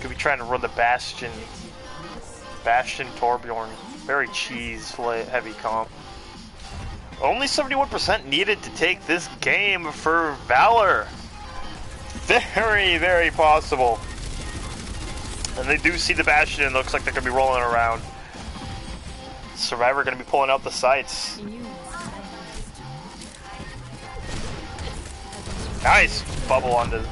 Could be trying to run the Bastion Torbjorn. Very cheese heavy comp. Only 71% needed to take this game for Valor. Very, very possible. And they do see the Bastion, and looks like they're going to be rolling around. Survivor going to be pulling out the sights. Nice bubble onto.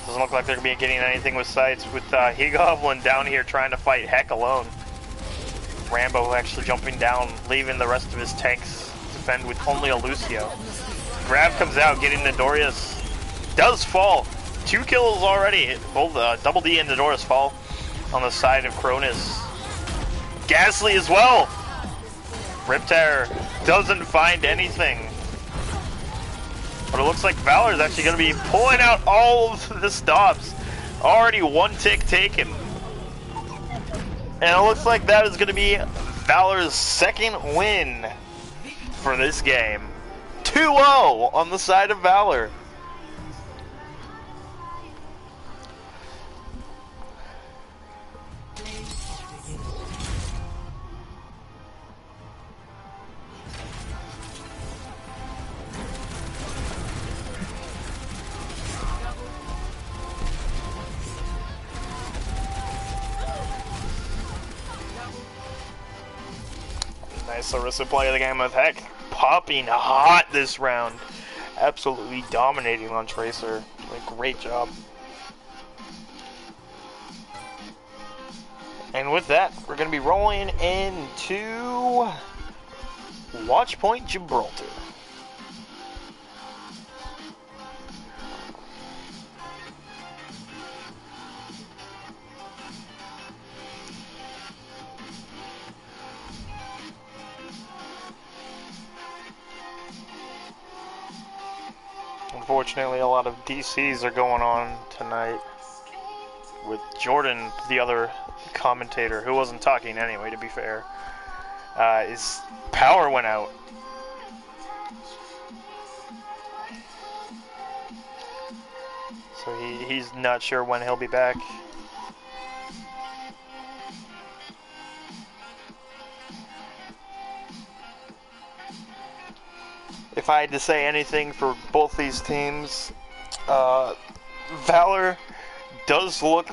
Doesn't look like they're going to be getting anything with sights, with He-Goblin down here trying to fight Heck alone. Rambo actually jumping down, leaving the rest of his tanks defend with only a Lucio. Grab comes out, getting Nidorius. Does fall. 2 kills already. Both Double D and Nidorius fall on the side of Cronus. Ghastly as well. Riptire doesn't find anything. But it looks like Valor is actually going to be pulling out all of the stops. Already 1 tick taken. And it looks like that is going to be Valor's 2nd win for this game. 2-0 on the side of Valor. Nice Orisa play of the game with Heck. Popping hot this round. Absolutely dominating on Tracer. Doing a great job. And with that, we're going to be rolling into Watch Point Gibraltar. Unfortunately, a lot of DCs are going on tonight with Jordan, the other commentator, who wasn't talking anyway, to be fair. His power went out. So he's not sure when he'll be back. If I had to say anything for both these teams, Valor does look,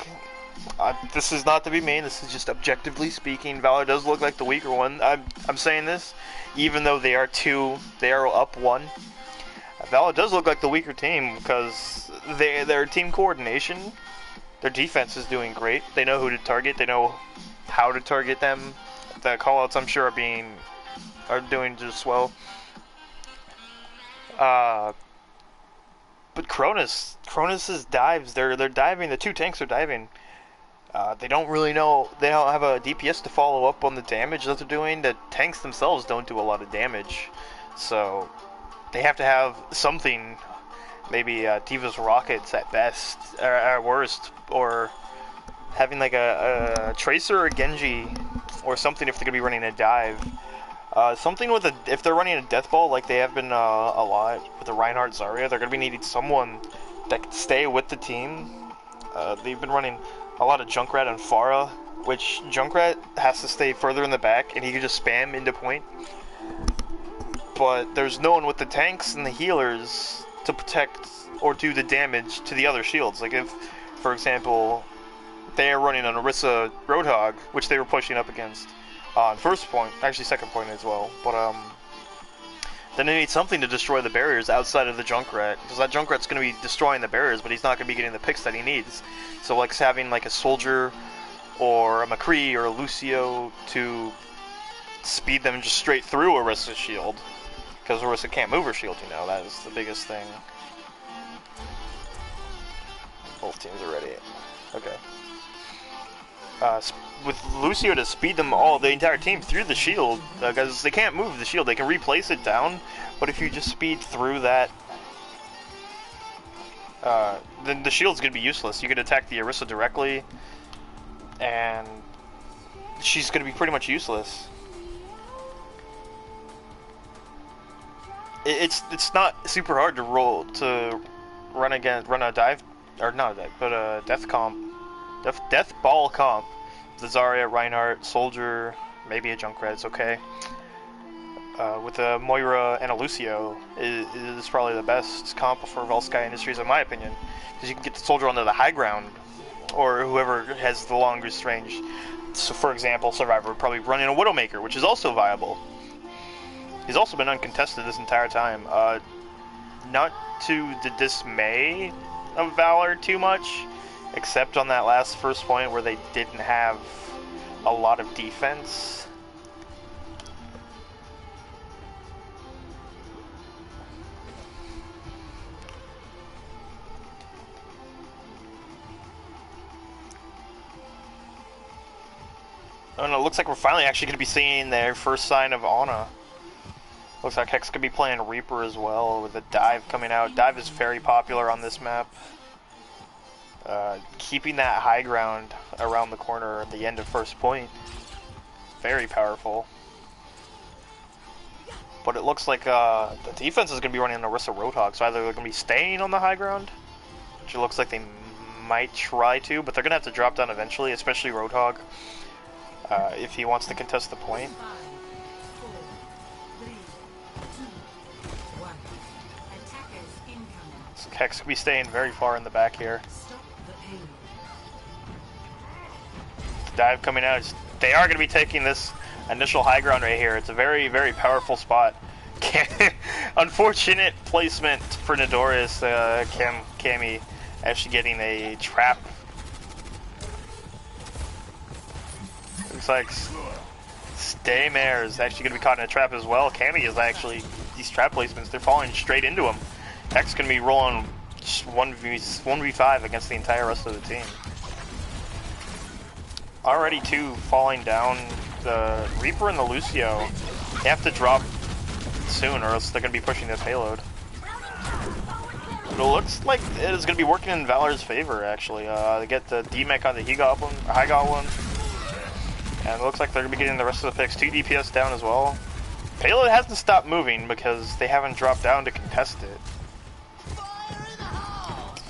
this is not to be mean, this is just objectively speaking, Valor does look like the weaker one. I'm saying this, even though they are up one. Valor does look like the weaker team because their team coordination, their defense is doing great. They know who to target, they know how to target them. The callouts, I'm sure, are doing just well. But Cronus's dives, they're diving, the two tanks are diving. They don't really know, they don't have a DPS to follow up on the damage that they're doing. The tanks themselves don't do a lot of damage. So, they have to have something, maybe Diva's Rockets at best, or at worst, or having like a Tracer or Genji, or something if they're going to be running a dive. Something with if they're running a death ball like they have been a lot with the Reinhardt Zarya, they're going to be needing someone that can stay with the team. They've been running a lot of Junkrat and Pharah, which Junkrat has to stay further in the back and he can just spam into point. But there's no one with the tanks and the healers to protect or do the damage to the other shields. Like if, for example, they are running an Orisa Roadhog, which they were pushing up against. On first point, actually second point as well, but then they need something to destroy the barriers outside of the Junkrat, because that Junkrat's going to be destroying the barriers, but he's not going to be getting the picks that he needs. So like having like a Soldier, or a McCree, or a Lucio to speed them just straight through Orisa's shield, because Orisa can't move her shield, you know, that is the biggest thing. Both teams are ready. Okay. With Lucio to speed them all, the entire team through the shield, because they can't move the shield, they can replace it down, but if you just speed through that, then the shield's going to be useless. You can attack the Orisa directly, and she's going to be pretty much useless. It's not super hard to run a dive, or not a dive, but a death ball comp. The Zarya, Reinhardt, Soldier, maybe a Junkrat, it's okay. With a Moira and a Lucio is probably the best comp for Volsky Industries in my opinion, because you can get the Soldier onto the high ground, or whoever has the longest range. So for example, Survivor would probably run in a Widowmaker, which is also viable. He's also been uncontested this entire time. Not to the dismay of Valor too much, except on that last first point where they didn't have a lot of defense. And it looks like we're finally actually going to be seeing their first sign of Ana. Looks like Hex could be playing Reaper as well, with a Dive coming out. Dive is very popular on this map. Keeping that high ground around the corner at the end of first point, very powerful. But it looks like the defense is going to be running an Orisa Roadhog, so either they're going to be staying on the high ground, which it looks like they might try to, but they're going to have to drop down eventually, especially Roadhog, if he wants to contest the point. 5, 4, 3, 2, 1. Attackers incoming. So Hex could be staying very far in the back here. Stop the payload. Dive coming out. They are going to be taking this initial high ground right here. It's a very, very powerful spot. Unfortunate placement for Nidoris. Cammy actually getting a trap. Looks like Staymare is actually going to be caught in a trap as well. Cammy is actually, these trap placements, they're falling straight into him. Hex going to be rolling just 1v5 against the entire rest of the team. Already two falling down. The Reaper and the Lucio, they have to drop soon or else they're going to be pushing the payload. it looks like it is going to be working in Valor's favor, actually. They get the D-Mech on the High Goblin. And it looks like they're going to be getting the rest of the picks. 2 DPS down as well. Payload hasn't stopped moving because they haven't dropped down to contest it.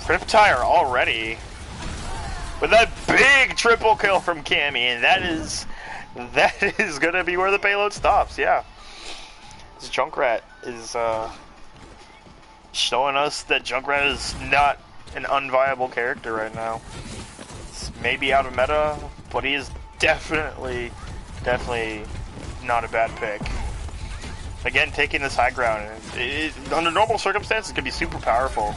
Riptire already. With that big triple kill from Cammy, and that is going to be where the payload stops, yeah. This Junkrat is showing us that Junkrat is not an unviable character right now. It's maybe out of meta, but he is definitely not a bad pick. Again, taking this high ground, under normal circumstances, it could be super powerful.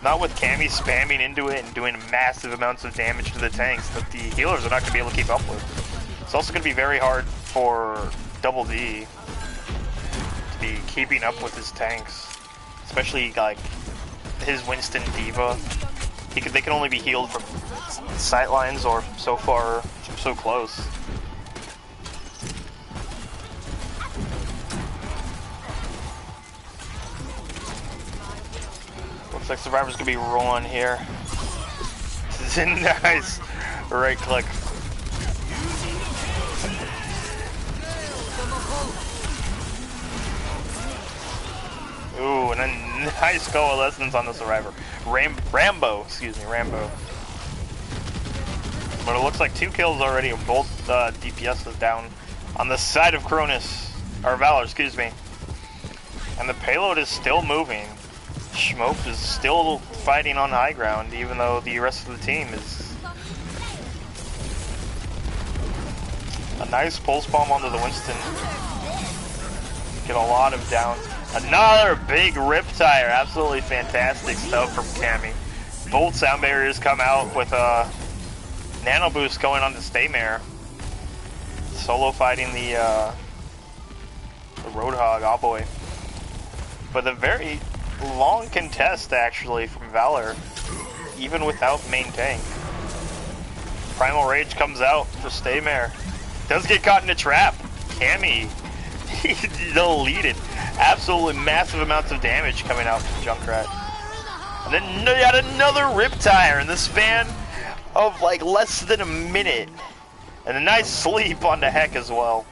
Not with Cammy spamming into it and doing massive amounts of damage to the tanks that the healers are not going to be able to keep up with. It's also going to be very hard for Double D to be keeping up with his tanks, especially like his Winston Diva. They can only be healed from sight lines or so far, so close. Looks like Survivor's gonna be rolling here. Nice right click. Ooh, and a nice coalescence on the Survivor. Rambo. But it looks like 2 kills already, and both DPS is down on the side of Cronus, or Valor, excuse me. And the payload is still moving. Schmope is still fighting on high ground, even though the rest of the team is... A nice pulse bomb onto the Winston. Get a lot of down. Another big Riptire, absolutely fantastic stuff from Cammy. Both sound barriers come out with a nano boost going on to Staymare. Solo fighting the Roadhog, oh boy. But a very long contest actually from Valor, even without main tank. Primal Rage comes out for Staymare. Does get caught in a trap. Cammy, deleted. Absolutely massive amounts of damage coming out from Junkrat. And then yet another Riptire in the span of like less than a minute. And a nice sleep on the Heck as well.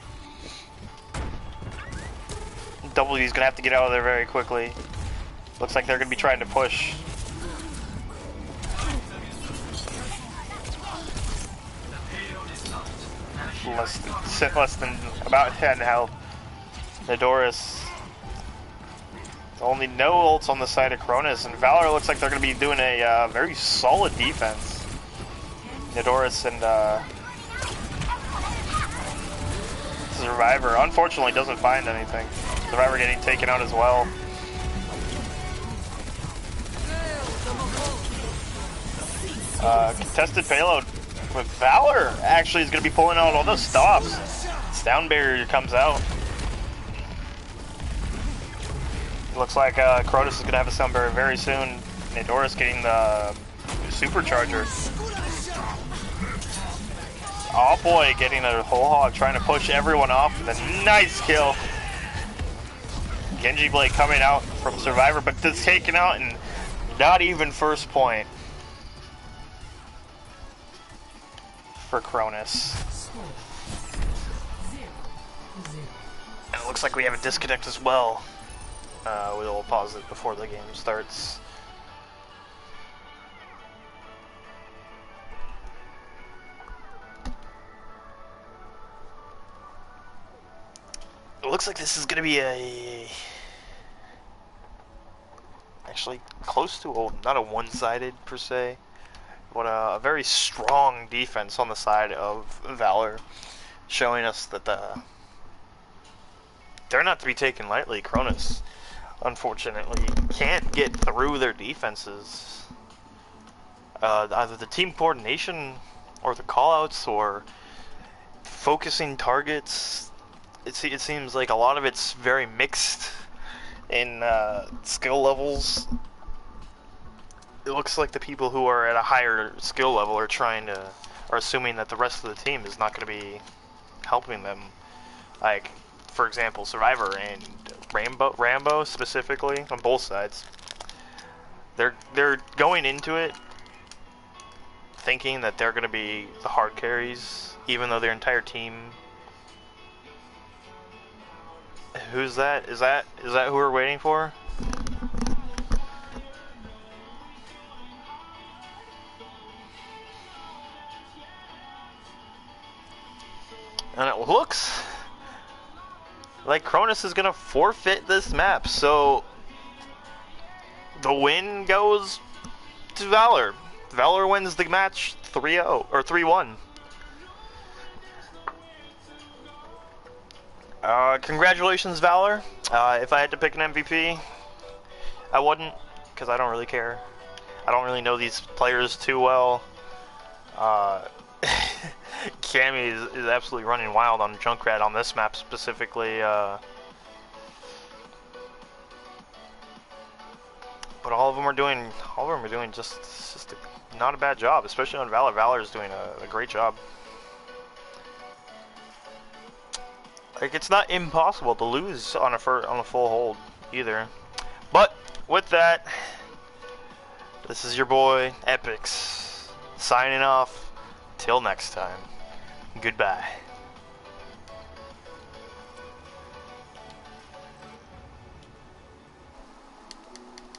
W's gonna have to get out of there very quickly. Looks like they're gonna be trying to push. Less than about 10 health. Nidoras. Only no ults on the side of Cronus, and Valor looks like they're going to be doing a very solid defense. Nidoras and Survivor unfortunately doesn't find anything. Survivor getting taken out as well. Contested payload with Valor actually is going to be pulling out all those stops. Sound barrier comes out. Looks like Crotus is going to have a sound barrier very soon. Nidoras getting the supercharger. Oh boy, getting a whole hog, trying to push everyone off with a nice kill. Genji Blade coming out from Survivor, but it's taken out and not even first point for Cronus. And it looks like we have a disconnect as well. We'll pause it before the game starts. It looks like this is going to be actually close to not a one-sided per se, but a very strong defense on the side of Valor, showing us that they're not to be taken lightly. Cronus, unfortunately, can't get through their defenses. Either the team coordination, or the callouts, or focusing targets. It seems like a lot of it's very mixed in skill levels. It looks like the people who are at a higher skill level are assuming that the rest of the team is not going to be helping them. Like, for example, Survivor and Rambo specifically, on both sides. They're going into it thinking that they're gonna be the hard carries, even though their entire team. Who's that? Is that who we're waiting for? And it looks like Cronus is gonna forfeit this map, so the win goes to Valor. Valor wins the match 3-0 or 3-1. Congratulations, Valor. If I had to pick an MVP, I wouldn't, because I don't really care. I don't really know these players too well. Cammy is absolutely running wild on Junkrat on this map specifically. But all of them are doing just not a bad job, especially on Valor. Valor is doing a great job. Like, it's not impossible to lose on a full hold either. But with that, this is your boy Epix signing off. Till next time, goodbye.